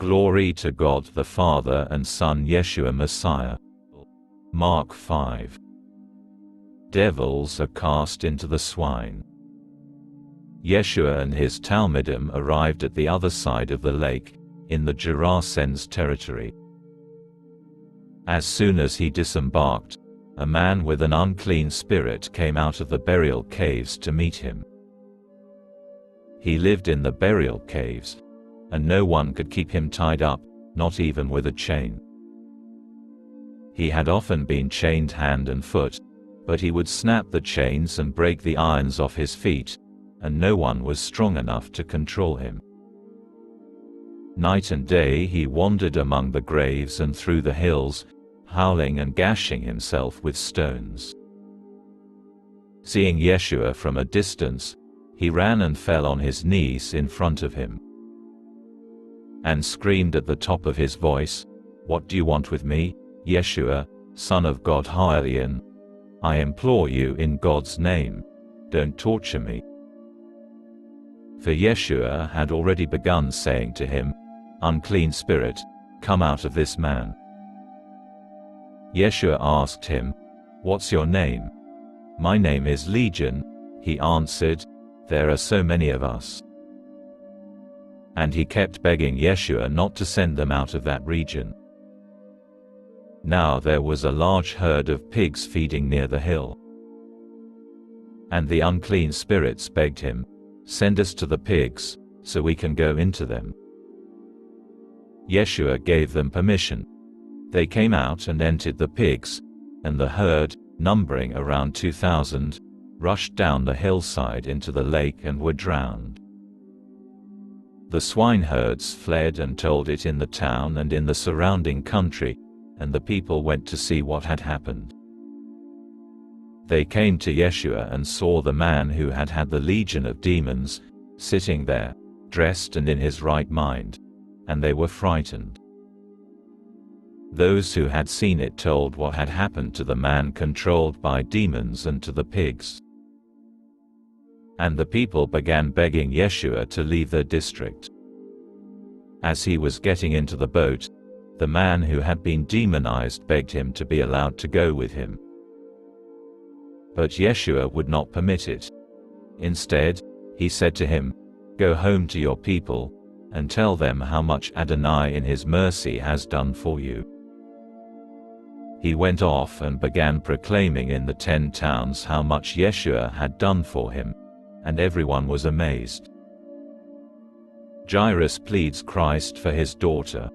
Glory to God the Father and Son Yeshua Messiah. Mark 5. Devils are cast into the swine. Yeshua and his Talmidim arrived at the other side of the lake, in the Gerasenes territory. As soon as he disembarked, a man with an unclean spirit came out of the burial caves to meet him. He lived in the burial caves, and no one could keep him tied up, not even with a chain. He had often been chained hand and foot, but he would snap the chains and break the irons off his feet, and no one was strong enough to control him. Night and day he wandered among the graves and through the hills, howling and gashing himself with stones. Seeing Yeshua from a distance, he ran and fell on his knees in front of him, and screamed at the top of his voice, "What do you want with me, Yeshua, Son of God Ha'Elyon? I implore you in God's name, don't torture me." For Yeshua had already begun saying to him, "Unclean spirit, come out of this man." Yeshua asked him, "What's your name?" "My name is Legion," he answered, "there are so many of us." And he kept begging Yeshua not to send them out of that region. Now there was a large herd of pigs feeding near the hill. And the unclean spirits begged him, "Send us to the pigs, so we can go into them." Yeshua gave them permission. They came out and entered the pigs, and the herd, numbering around 2,000, rushed down the hillside into the lake and were drowned. The swineherds fled and told it in the town and in the surrounding country, and the people went to see what had happened. They came to Yeshua and saw the man who had had the legion of demons, sitting there, dressed and in his right mind, and they were frightened. Those who had seen it told what had happened to the man controlled by demons and to the pigs. And the people began begging Yeshua to leave their district. As he was getting into the boat, the man who had been demonized begged him to be allowed to go with him. But Yeshua would not permit it. Instead, he said to him, "Go home to your people, and tell them how much Adonai in his mercy has done for you." He went off and began proclaiming in the 10 towns how much Yeshua had done for him, and everyone was amazed. Jairus pleads Christ for his daughter.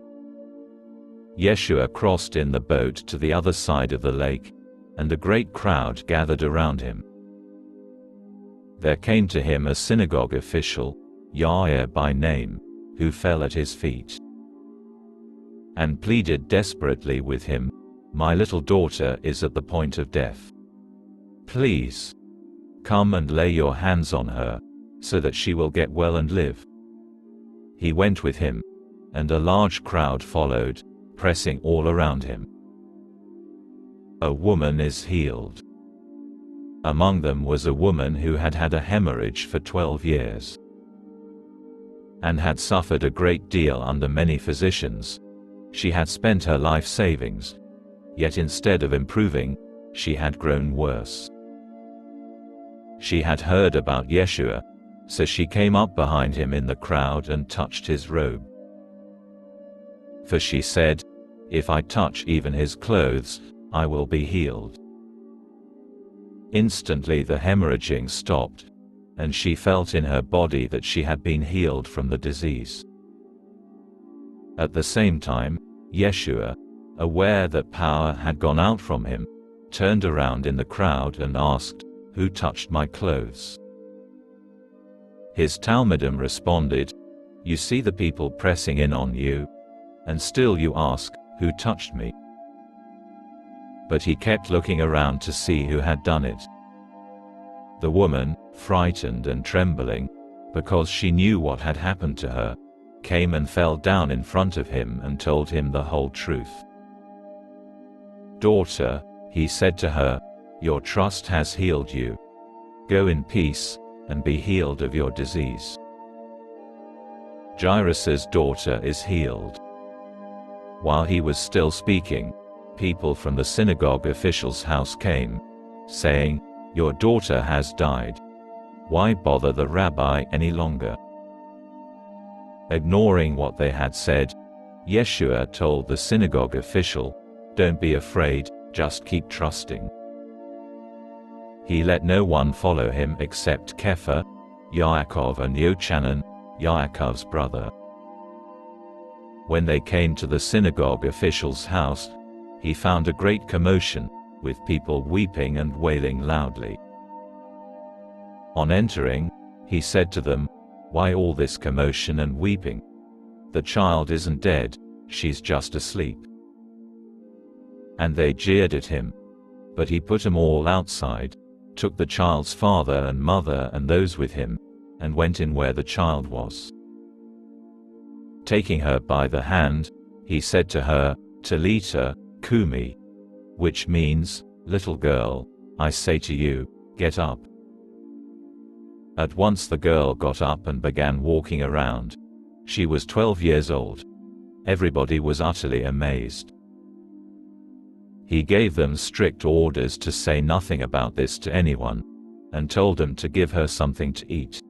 Yeshua crossed in the boat to the other side of the lake, and a great crowd gathered around him. There came to him a synagogue official, Yair by name, who fell at his feet and pleaded desperately with him, "My little daughter is at the point of death. Please, come and lay your hands on her, so that she will get well and live." He went with him, and a large crowd followed, pressing all around him. A woman is healed. Among them was a woman who had had a hemorrhage for 12 years, and had suffered a great deal under many physicians. She had spent her life savings, yet instead of improving, she had grown worse. She had heard about Yeshua, so she came up behind him in the crowd and touched his robe. For she said, "If I touch even his clothes, I will be healed." Instantly the hemorrhaging stopped, and she felt in her body that she had been healed from the disease. At the same time, Yeshua, aware that power had gone out from him, turned around in the crowd and asked, "Who touched my clothes?" His Talmidim responded, "You see the people pressing in on you, and still you ask, 'Who touched me?'" But he kept looking around to see who had done it. The woman, frightened and trembling, because she knew what had happened to her, came and fell down in front of him and told him the whole truth. "Daughter," he said to her, "your trust has healed you. Go in peace, and be healed of your disease." Jairus' daughter is healed." While he was still speaking, people from the synagogue official's house came, saying, "Your daughter has died. Why bother the rabbi any longer?" Ignoring what they had said, Yeshua told the synagogue official, "Don't be afraid, just keep trusting." He let no one follow him except Kepha, Yaakov and Yochanan, Yaakov's brother. When they came to the synagogue official's house, he found a great commotion, with people weeping and wailing loudly. On entering, he said to them, "Why all this commotion and weeping? The child isn't dead, she's just asleep." And they jeered at him. But he put them all outside, took the child's father and mother and those with him, and went in where the child was. Taking her by the hand, he said to her, "Talita, kumi," which means, "Little girl, I say to you, get up." At once the girl got up and began walking around. She was 12 years old. Everybody was utterly amazed. He gave them strict orders to say nothing about this to anyone, and told them to give her something to eat.